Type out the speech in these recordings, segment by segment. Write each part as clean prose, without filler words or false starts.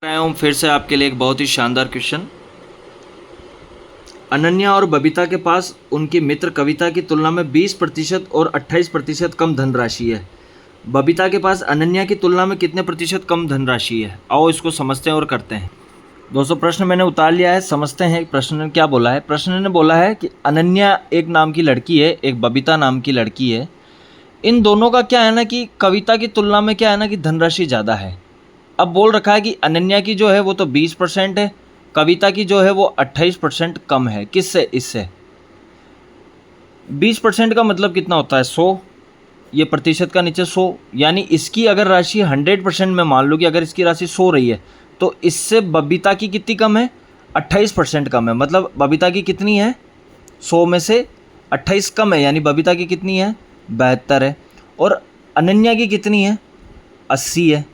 आया हूँ फिर से आपके लिए एक बहुत ही शानदार क्वेश्चन। अनन्या और बबीता के पास उनकी मित्र कविता की तुलना में 20% और 28% कम धनराशि है। बबीता के पास अनन्या की तुलना में कितने प्रतिशत कम धनराशि है? आओ इसको समझते हैं और करते हैं। दोस्तों प्रश्न मैंने उतार लिया है, समझते हैं प्रश्न ने क्या बोला है। प्रश्न ने बोला है कि अनन्या एक नाम की लड़की है, एक बबीता नाम की लड़की है। इन दोनों का क्या है ना कि कविता की तुलना में क्या है ना कि धनराशि ज़्यादा है। अब बोल रखा है कि अनन्या की जो है वो तो 20% है, कविता की जो है वो 28% कम है। किससे? इससे 20% का मतलब कितना होता है? 100। ये प्रतिशत का नीचे 100, यानी इसकी अगर राशि 100% में मान लो कि अगर इसकी राशि 100 रही है तो इससे बबीता की कितनी कम है? 28% कम है। मतलब बबीता की कितनी है? 100 में से 28 कम है, यानी बबीता की कितनी है? 72 है। और अनन्या की कितनी है? 80 है।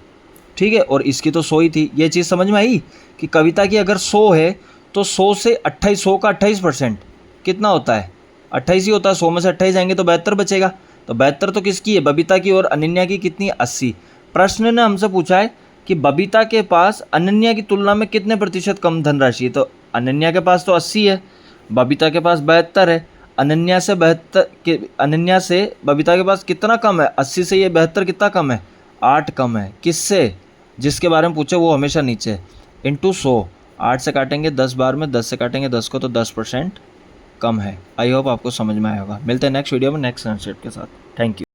ठीक है, और इसकी तो 100 ही थी। ये चीज़ समझ में आई कि कविता की अगर 100 है तो 100 से 28, 100 का 28% कितना होता है? 28 ही होता है। 100 में से 28 जाएंगे तो 72 बचेगा। तो 72 तो किसकी है? बबीता की। और अनन्या की कितनी? 80। प्रश्न ने हमसे पूछा है कि बबीता के पास अनन्या की तुलना में कितने प्रतिशत कम धनराशि है। तो अनन्या के पास तो 80 है, बबीता के पास 72 है। अनन्या से बबीता के पास कितना कम है? 80 से ये 72 कितना कम है? 8 कम है। किससे? जिसके बारे में पूछे वो हमेशा नीचे इंटू 100। 8 से काटेंगे 10 बार में, 10 से काटेंगे 10 को, तो 10% कम है। आई होप आपको समझ में आया होगा। मिलते हैं नेक्स्ट वीडियो में नेक्स्ट कॉन्सेप्ट के साथ। Thank you.